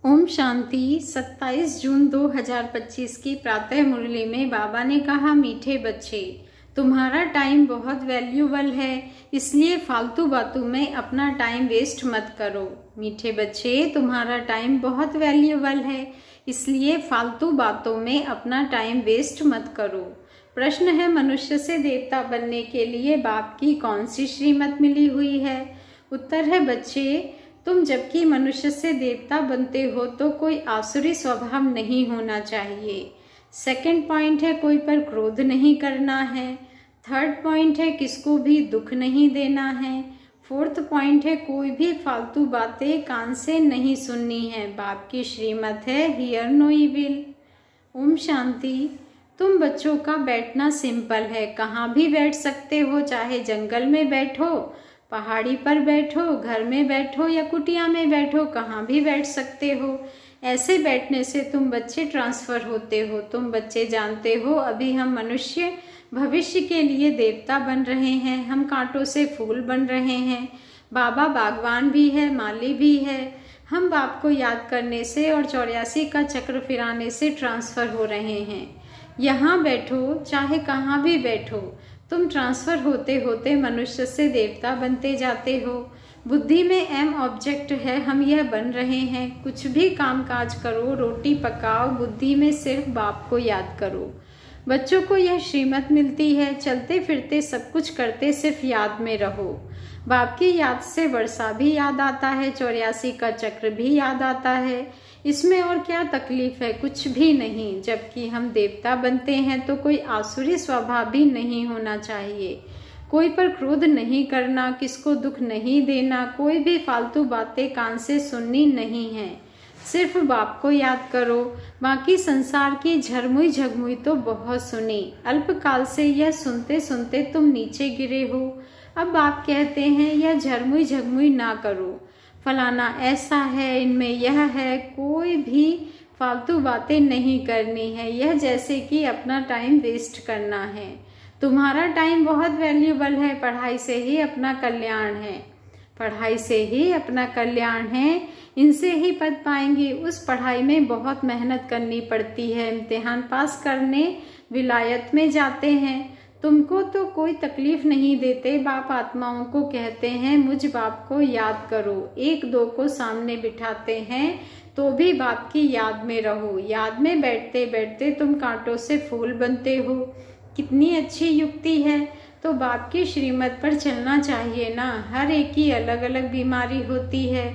ओम शांति। 27 जून 2025 की प्रातः मुरली में बाबा ने कहा, मीठे बच्चे, तुम्हारा टाइम बहुत वैल्यूबल है, इसलिए फालतू बातों में अपना टाइम वेस्ट मत करो। मीठे बच्चे, तुम्हारा टाइम बहुत वैल्यूबल है, इसलिए फालतू बातों में अपना टाइम वेस्ट मत करो। प्रश्न है, मनुष्य से देवता बनने के लिए बाप की कौन सी श्रीमत मिली हुई है? उत्तर है, बच्चे, तुम जबकि मनुष्य से देवता बनते हो तो कोई आसुरी स्वभाव नहीं होना चाहिए। सेकंड पॉइंट है, कोई पर क्रोध नहीं करना है। थर्ड पॉइंट है, किसको भी दुख नहीं देना है। फोर्थ पॉइंट है, कोई भी फालतू बातें कान से नहीं सुननी है। बाप की श्रीमत है, here no evil. Om Shanti. तुम बच्चों का बैठना सिंपल है, कहाँ भी बैठ सकते हो, चाहे जंगल में बैठो, पहाड़ी पर बैठो, घर में बैठो या कुटिया में बैठो, कहाँ भी बैठ सकते हो। ऐसे बैठने से तुम बच्चे ट्रांसफर होते हो। तुम बच्चे जानते हो, अभी हम मनुष्य भविष्य के लिए देवता बन रहे हैं, हम कांटों से फूल बन रहे हैं। बाबा बागवान भी है, माली भी है। हम बाप को याद करने से और 84 का चक्र फिराने से ट्रांसफर हो रहे हैं। यहाँ बैठो, चाहे कहाँ भी बैठो, तुम ट्रांसफर होते होते मनुष्य से देवता बनते जाते हो। बुद्धि में एम ऑब्जेक्ट है, हम यह बन रहे हैं। कुछ भी काम काज करो, रोटी पकाओ, बुद्धि में सिर्फ बाप को याद करो। बच्चों को यह श्रीमत मिलती है, चलते फिरते सब कुछ करते सिर्फ याद में रहो। बाप की याद से वर्षा भी याद आता है, 84 का चक्र भी याद आता है। इसमें और क्या तकलीफ है? कुछ भी नहीं। जबकि हम देवता बनते हैं तो कोई आसुरी स्वभाव भी नहीं होना चाहिए। कोई पर क्रोध नहीं करना, किसको दुख नहीं देना, कोई भी फालतू बातें कान से सुननी नहीं है। सिर्फ बाप को याद करो। बाकी संसार की झरमुई झगमुई तो बहुत सुनी, अल्पकाल से यह सुनते सुनते तुम नीचे गिरे हो। अब बाप कहते हैं, यह झरमुई झगमुई ना करो, फलाना ऐसा है, इनमें यह है। कोई भी फालतू बातें नहीं करनी है, यह जैसे कि अपना टाइम वेस्ट करना है। तुम्हारा टाइम बहुत वैल्यूबल है, पढ़ाई से ही अपना कल्याण है, पढ़ाई से ही अपना कल्याण है। इनसे ही पद पाएंगे। उस पढ़ाई में बहुत मेहनत करनी पड़ती है, इम्तिहान पास करने विलायत में जाते हैं। तुमको तो कोई तकलीफ नहीं देते। बाप आत्माओं को कहते हैं, मुझ बाप को याद करो। एक दो को सामने बिठाते हैं तो भी बाप की याद में रहो। याद में बैठते बैठते तुम कांटों से फूल बनते हो। कितनी अच्छी युक्ति है। तो बाप की श्रीमत पर चलना चाहिए ना। हर एक की अलग अलग बीमारी होती है,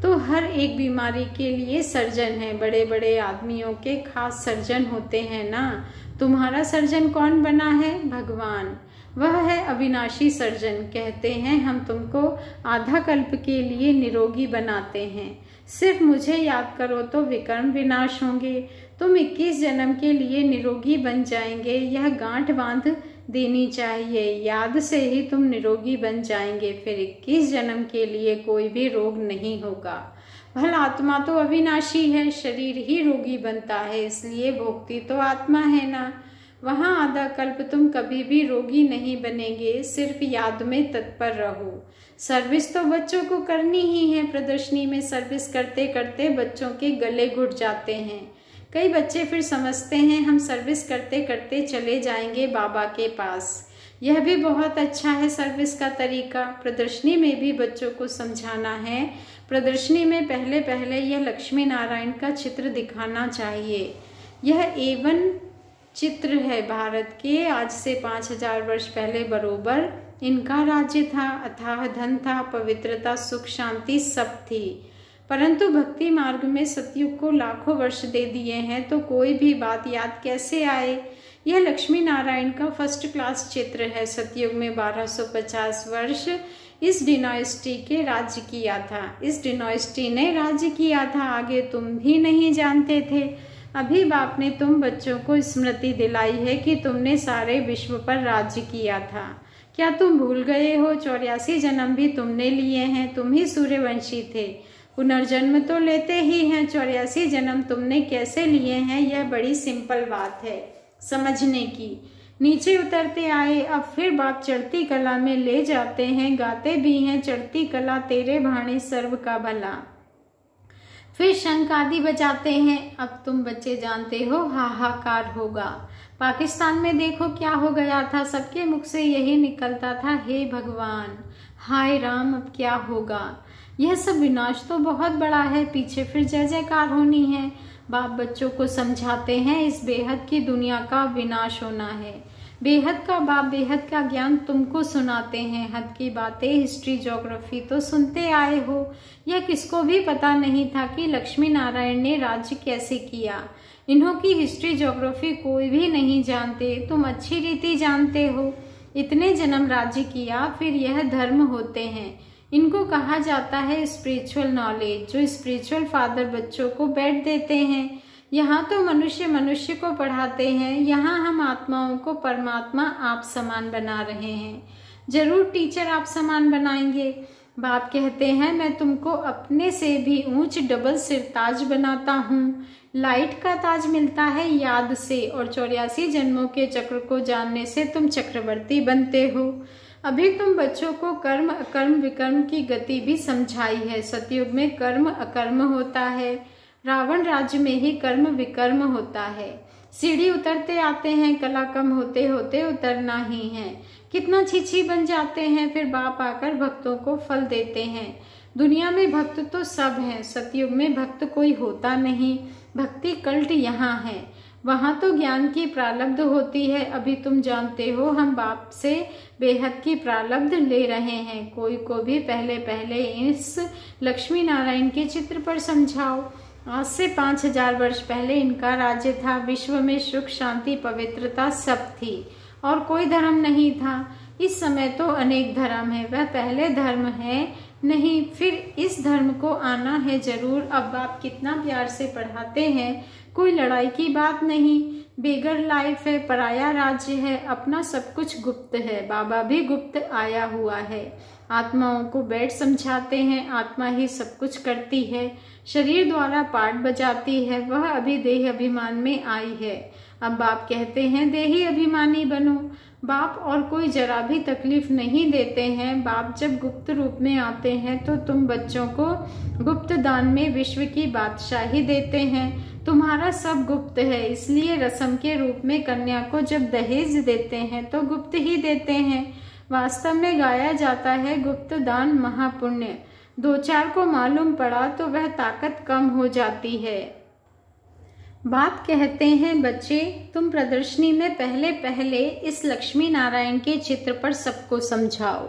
तो हर एक बीमारी के लिए सर्जन है। बड़े बड़े आदमियों के खास सर्जन होते हैं ना। तुम्हारा सर्जन कौन बना है? भगवान। वह है अविनाशी सर्जन। कहते हैं, हम तुमको आधा कल्प के लिए निरोगी बनाते हैं। सिर्फ मुझे याद करो तो विकर्म विनाश होंगे। तुम 21 जन्म के लिए निरोगी बन जाएंगे। यह गांठ बांध देनी चाहिए। याद से ही तुम निरोगी बन जाएंगे, फिर 21 जन्म के लिए कोई भी रोग नहीं होगा। भला आत्मा तो अविनाशी है, शरीर ही रोगी बनता है, इसलिए भोगती तो आत्मा है ना। वहाँ आधा कल्प तुम कभी भी रोगी नहीं बनेंगे। सिर्फ याद में तत्पर रहो। सर्विस तो बच्चों को करनी ही है। प्रदर्शनी में सर्विस करते करते बच्चों के गले घुट जाते हैं। कई बच्चे फिर समझते हैं हम सर्विस करते करते चले जाएंगे बाबा के पास। यह भी बहुत अच्छा है सर्विस का तरीका। प्रदर्शनी में भी बच्चों को समझाना है। प्रदर्शनी में पहले पहले यह लक्ष्मी नारायण का चित्र दिखाना चाहिए। यह A1 चित्र है भारत के। आज से 5000 वर्ष पहले बरोबर इनका राज्य था। अथाह धन था, पवित्रता, सुख, शांति सब थी। परंतु भक्ति मार्ग में सतयुग को लाखों वर्ष दे दिए हैं, तो कोई भी बात याद कैसे आए। यह लक्ष्मी नारायण का फर्स्ट क्लास चित्र है। सतयुग में 1250 वर्ष इस डिनाइस्टी के राज्य किया था। इस डिनाइस्टी ने राज्य किया था, आगे तुम भी नहीं जानते थे। अभी बाप ने तुम बच्चों को स्मृति दिलाई है कि तुमने सारे विश्व पर राज्य किया था। क्या तुम भूल गए हो? 84 जन्म भी तुमने लिए हैं। तुम ही सूर्यवंशी थे। पुनर्जन्म तो लेते ही हैं। 84 जन्म तुमने कैसे लिए हैं, यह बड़ी सिंपल बात है समझने की। नीचे उतरते आए, अब फिर बाप चढ़ती कला में ले जाते हैं। गाते भी हैं, चढ़ती कला तेरे भाणे सर्व का भला। फिर शंख आदि बजाते हैं। अब तुम बच्चे जानते हो हाहाकार होगा। पाकिस्तान में देखो क्या हो गया था, सबके मुख से यही निकलता था, हे भगवान, हाय राम, अब क्या होगा। यह सब विनाश तो बहुत बड़ा है, पीछे फिर जय जयकार होनी है। बाप बच्चों को समझाते हैं इस बेहद की दुनिया का विनाश होना है। बेहद का बाप बेहद का ज्ञान तुमको सुनाते हैं। हद की बातें हिस्ट्री ज्योग्राफी तो सुनते आए हो। यह किसको भी पता नहीं था कि लक्ष्मी नारायण ने राज्य कैसे किया। इन्हों की हिस्ट्री ज्योग्राफी कोई भी नहीं जानते, तुम अच्छी रीति जानते हो। इतने जन्म राज्य किया, फिर यह धर्म होते हैं। इनको कहा जाता है स्पिरिचुअल नॉलेज, जो स्पिरिचुअल फादर बच्चों को बैठ देते हैं। यहाँ तो मनुष्य मनुष्य को पढ़ाते हैं, यहाँ हम आत्माओं को परमात्मा आप समान बना रहे हैं। जरूर टीचर आप समान बनाएंगे। बाप कहते हैं मैं तुमको अपने से भी ऊंच डबल सिर ताज बनाता हूँ। लाइट का ताज मिलता है याद से, और 84 जन्मों के चक्र को जानने से तुम चक्रवर्ती बनते हो। अभी तुम बच्चों को कर्म अकर्म विकर्म की गति भी समझाई है। सतयुग में कर्म अकर्म होता है, रावण राज्य में ही कर्म विकर्म होता है। सीढ़ी उतरते आते हैं, कला कम होते होते उतरना ही है। कितना छीछी बन जाते हैं, फिर बाप आकर भक्तों को फल देते हैं। दुनिया में भक्त तो सब हैं, सतयुग में भक्त कोई होता नहीं। भक्ति कल्ट यहाँ है, वहाँ तो ज्ञान की प्रारब्ध होती है। अभी तुम जानते हो हम बाप से बेहद की प्रारब्ध ले रहे हैं। कोई को भी पहले पहले इस लक्ष्मी नारायण के चित्र पर समझाओ। आज से 5000 वर्ष पहले इनका राज्य था। विश्व में सुख शांति पवित्रता सब थी और कोई धर्म नहीं था। इस समय तो अनेक धर्म है, वह पहले धर्म है नहीं, फिर इस धर्म को आना है जरूर। अब आप कितना प्यार से पढ़ाते हैं, कोई लड़ाई की बात नहीं। बेगर लाइफ है, पराया राज्य है, अपना सब कुछ गुप्त है। बाबा भी गुप्त आया हुआ है। आत्माओं को बैठ समझाते हैं, आत्मा ही सब कुछ करती है, शरीर द्वारा पाठ बजाती है। वह अभी देह अभिमान में आई है। अब बाप कहते हैं देही अभिमानी बनो। बाप और कोई जरा भी तकलीफ नहीं देते हैं। बाप जब गुप्त रूप में आते हैं तो तुम बच्चों को गुप्त दान में विश्व की बादशाही देते हैं। तुम्हारा सब गुप्त है, इसलिए रस्म के रूप में कन्या को जब दहेज देते हैं तो गुप्त ही देते हैं। वास्तव में गाया जाता है गुप्त दान महापुण्य। 2-4 को मालूम पड़ा तो वह ताकत कम हो जाती है। बाप कहते हैं बच्चे तुम प्रदर्शनी में पहले पहले इस लक्ष्मी नारायण के चित्र पर सबको समझाओ।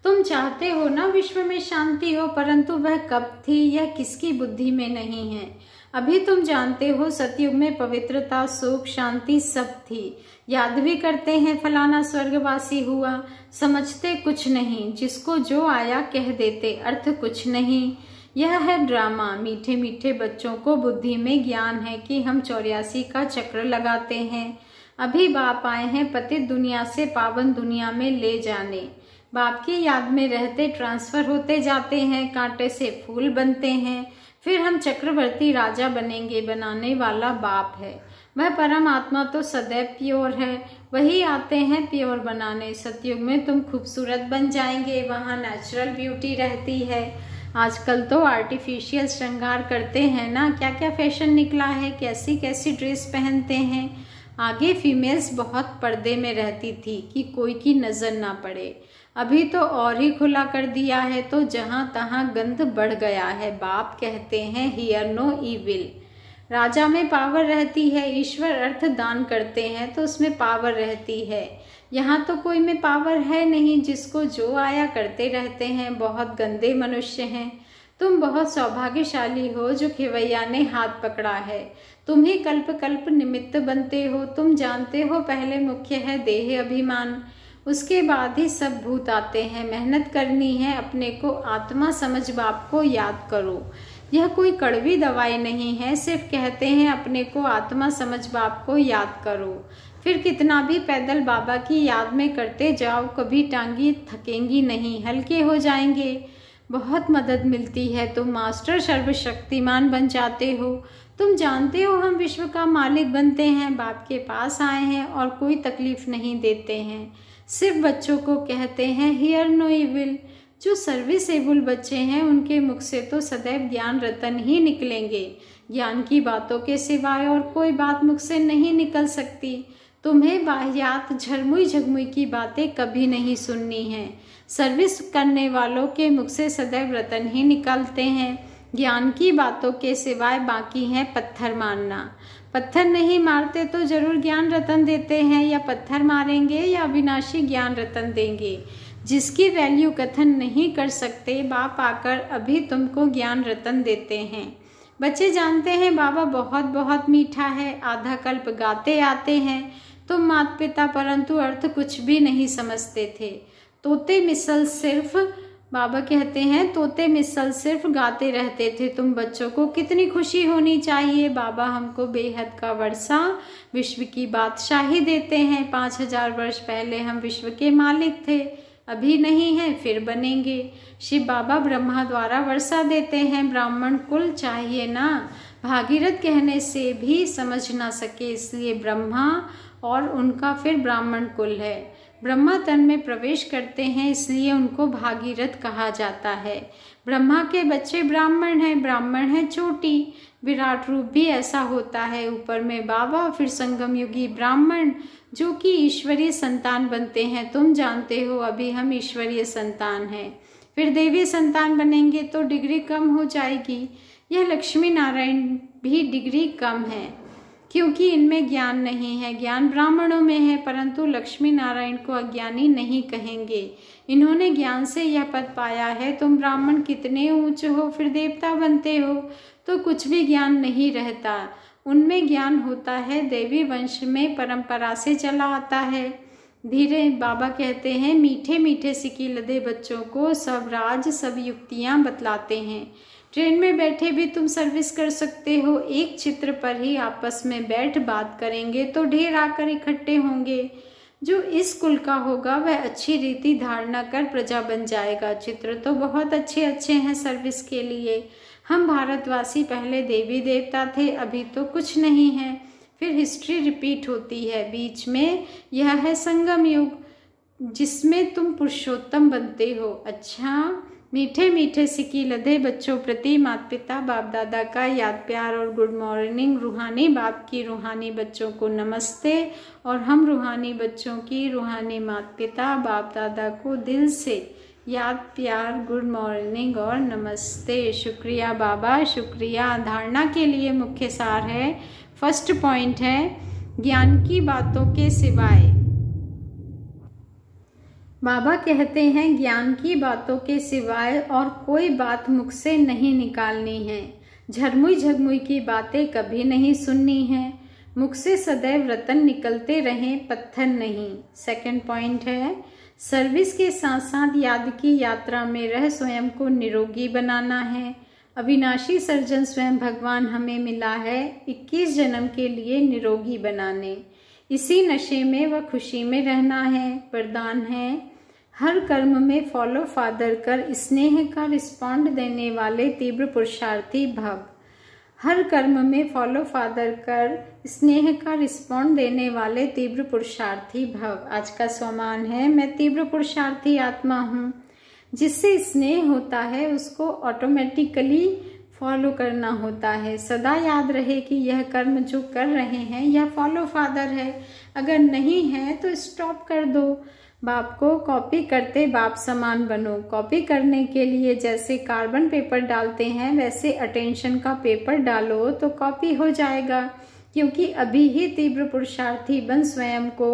तुम चाहते हो ना विश्व में शांति हो, परंतु वह कब थी यह किसकी बुद्धि में नहीं है। अभी तुम जानते हो सतयुग में पवित्रता सुख शांति सब थी। याद भी करते हैं फलाना स्वर्गवासी हुआ, समझते कुछ नहीं, जिसको जो आया कह देते, अर्थ कुछ नहीं। यह है ड्रामा। मीठे मीठे बच्चों को बुद्धि में ज्ञान है कि हम 84 का चक्र लगाते हैं। अभी बाप आए हैं पतित दुनिया से पावन दुनिया में ले जाने। बाप की याद में रहते ट्रांसफर होते जाते हैं, कांटे से फूल बनते हैं, फिर हम चक्रवर्ती राजा बनेंगे। बनाने वाला बाप है, वह परम आत्मा तो सदैव प्योर है, वही आते हैं प्योर बनाने। सतयुग में तुम खूबसूरत बन जाएंगे, वहाँ नेचुरल ब्यूटी रहती है। आजकल तो आर्टिफिशियल श्रृंगार करते हैं ना, क्या क्या फैशन निकला है, कैसी कैसी ड्रेस पहनते हैं। आगे फीमेल्स बहुत पर्दे में रहती थी कि कोई की नजर ना पड़े, अभी तो और ही खुला कर दिया है, तो जहां तहां गंध बढ़ गया है। बाप कहते हैं हियर नो ईविल। राजा में पावर रहती है, ईश्वर अर्थ दान करते हैं तो उसमें पावर रहती है। यहाँ तो कोई में पावर है नहीं, जिसको जो आया करते रहते हैं। बहुत गंदे मनुष्य हैं। तुम बहुत सौभाग्यशाली हो जो खिवैया ने हाथ पकड़ा है। तुम ही कल्प कल्प निमित्त बनते हो। तुम जानते हो पहले मुख्य है देह अभिमान, उसके बाद ही सब भूत आते हैं। मेहनत करनी है, अपने को आत्मा समझ बाप को याद करो। यह कोई कड़वी दवाई नहीं है, सिर्फ कहते हैं अपने को आत्मा समझ बाप को याद करो। फिर कितना भी पैदल बाबा की याद में करते जाओ, कभी टांगी थकेंगी नहीं, हल्के हो जाएंगे। बहुत मदद मिलती है, तुम मास्टर सर्वशक्तिमान बन जाते हो। तुम जानते हो हम विश्व का मालिक बनते हैं। बाप के पास आए हैं और कोई तकलीफ नहीं देते हैं, सिर्फ बच्चों को कहते हैं हियर नो इविल। जो सर्विसेबल बच्चे हैं उनके मुख से तो सदैव ज्ञान रतन ही निकलेंगे। ज्ञान की बातों के सिवाय और कोई बात मुख से नहीं निकल सकती। तुम्हें बाह्यात झरमुई झगमुई की बातें कभी नहीं सुननी है। सर्विस करने वालों के मुख से सदैव रतन ही निकलते हैं। ज्ञान की बातों के सिवाय बाकी है पत्थर मारना। पत्थर नहीं मारते तो जरूर ज्ञान रतन देते हैं, या पत्थर मारेंगे या अविनाशी ज्ञान रतन देंगे। जिसकी वैल्यू कथन नहीं कर सकते, बाप आकर अभी तुमको ज्ञान रतन देते हैं। बच्चे जानते हैं बाबा बहुत बहुत मीठा है, आधा कल्प गाते आते हैं। तुम माता पिता परंतु अर्थ कुछ भी नहीं समझते थे। तोते मिसल सिर्फ, बाबा कहते हैं तोते मिसल सिर्फ गाते रहते थे। तुम बच्चों को कितनी खुशी होनी चाहिए। बाबा हमको बेहद का वर्षा विश्व की बादशाही देते हैं। 5000 वर्ष पहले हम विश्व के मालिक थे, अभी नहीं है फिर बनेंगे। शिव बाबा ब्रह्मा द्वारा वर्षा देते हैं। ब्राह्मण कुल चाहिए ना। भागीरथ कहने से भी समझ ना सके, इसलिए ब्रह्मा और उनका फिर ब्राह्मण कुल है। ब्रह्मा तन में प्रवेश करते हैं, इसलिए उनको भागीरथ कहा जाता है। ब्रह्मा के बच्चे ब्राह्मण हैं। ब्राह्मण है चोटी। विराट रूप भी ऐसा होता है, ऊपर में बाबा, फिर संगम युगी ब्राह्मण जो कि ईश्वरीय संतान बनते हैं। तुम जानते हो अभी हम ईश्वरीय संतान हैं, फिर देवी संतान बनेंगे तो डिग्री कम हो जाएगी। यह लक्ष्मी नारायण भी डिग्री कम है, क्योंकि इनमें ज्ञान नहीं है। ज्ञान ब्राह्मणों में है, परंतु लक्ष्मी नारायण को अज्ञानी नहीं कहेंगे। इन्होंने ज्ञान से यह पद पाया है। तुम ब्राह्मण कितने ऊंचे हो, फिर देवता बनते हो तो कुछ भी ज्ञान नहीं रहता। उनमें ज्ञान होता है, देवी वंश में परंपरा से चला आता है। धीरे बाबा कहते हैं मीठे मीठे सिक्की लदे बच्चों को सब राज सब युक्तियाँ बतलाते हैं। ट्रेन में बैठे भी तुम सर्विस कर सकते हो। एक चित्र पर ही आपस में बैठ बात करेंगे तो ढेर आकर इकट्ठे होंगे। जो इस कुल का होगा वह अच्छी रीति धारणा कर प्रजा बन जाएगा। चित्र तो बहुत अच्छे अच्छे हैं सर्विस के लिए। हम भारतवासी पहले देवी देवता थे, अभी तो कुछ नहीं है। फिर हिस्ट्री रिपीट होती है। बीच में यह है संगम युग, जिसमें तुम पुरुषोत्तम बनते हो। अच्छा, मीठे मीठे सिक्की लदे बच्चों प्रति माता पिता बाप दादा का याद प्यार और गुड मॉर्निंग। रूहानी बाप की रूहानी बच्चों को नमस्ते, और हम रूहानी बच्चों की रूहानी माता पिता बाप दादा को दिल से याद प्यार गुड मॉर्निंग और नमस्ते। शुक्रिया बाबा, शुक्रिया। धारणा के लिए मुख्य सार है, फर्स्ट पॉइंट है ज्ञान की बातों के सिवाय। बाबा कहते हैं ज्ञान की बातों के सिवाय और कोई बात मुख से नहीं निकालनी है। झरमुई झगमुई की बातें कभी नहीं सुननी है। मुख से सदैव रतन निकलते रहें, पत्थर नहीं। सेकंड पॉइंट है सर्विस के साथ साथ याद की यात्रा में रह स्वयं को निरोगी बनाना है। अविनाशी सर्जन स्वयं भगवान हमें मिला है 21 जन्म के लिए निरोगी बनाने। इसी नशे में व खुशी में रहना है। वरदान है हर कर्म में फॉलो फादर कर स्नेह का रिस्पॉन्ड देने वाले तीव्र पुरुषार्थी भव। हर कर्म में फॉलो फादर कर स्नेह का रिस्पॉन्ड देने वाले तीव्र पुरुषार्थी भव। आज का स्वमान है मैं तीव्र पुरुषार्थी आत्मा हूँ। जिससे स्नेह होता है उसको ऑटोमेटिकली फॉलो करना होता है। सदा याद रहे कि यह कर्म जो कर रहे हैं यह फॉलो फादर है। अगर नहीं है तो स्टॉप कर दो। बाप को कॉपी करते बाप समान बनो। कॉपी करने के लिए जैसे कार्बन पेपर डालते हैं वैसे अटेंशन का पेपर डालो तो कॉपी हो जाएगा। क्योंकि अभी ही तीव्र पुरुषार्थी बन स्वयं को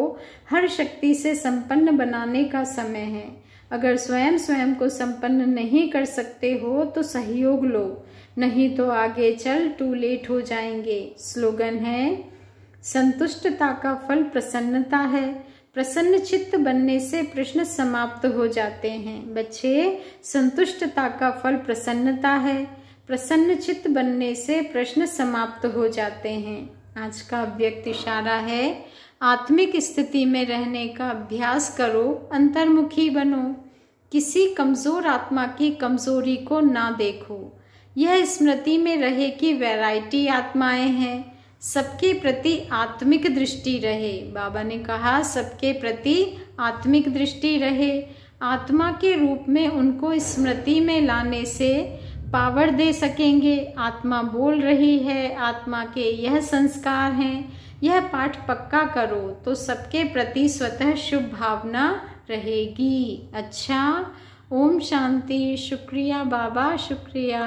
हर शक्ति से संपन्न बनाने का समय है। अगर स्वयं को संपन्न नहीं कर सकते हो तो सहयोग लो, नहीं तो आगे चल टू लेट हो जाएंगे। स्लोगन है संतुष्टता का फल प्रसन्नता है। प्रसन्न चित्त बनने से प्रश्न समाप्त हो जाते हैं। बच्चे, संतुष्टता का फल प्रसन्नता है। प्रसन्न चित्त बनने से प्रश्न समाप्त हो जाते हैं। आज का अव्यक्त इशारा है आत्मिक स्थिति में रहने का अभ्यास करो, अंतर्मुखी बनो। किसी कमजोर आत्मा की कमजोरी को ना देखो। यह स्मृति में रहे कि वैरायटी आत्माएं हैं। सबके प्रति आत्मिक दृष्टि रहे। बाबा ने कहा सबके प्रति आत्मिक दृष्टि रहे। आत्मा के रूप में उनको स्मृति में लाने से पावर दे सकेंगे। आत्मा बोल रही है, आत्मा के यह संस्कार हैं, यह पाठ पक्का करो तो सबके प्रति स्वतः शुभ भावना रहेगी। अच्छा, ओम शांति। शुक्रिया बाबा, शुक्रिया।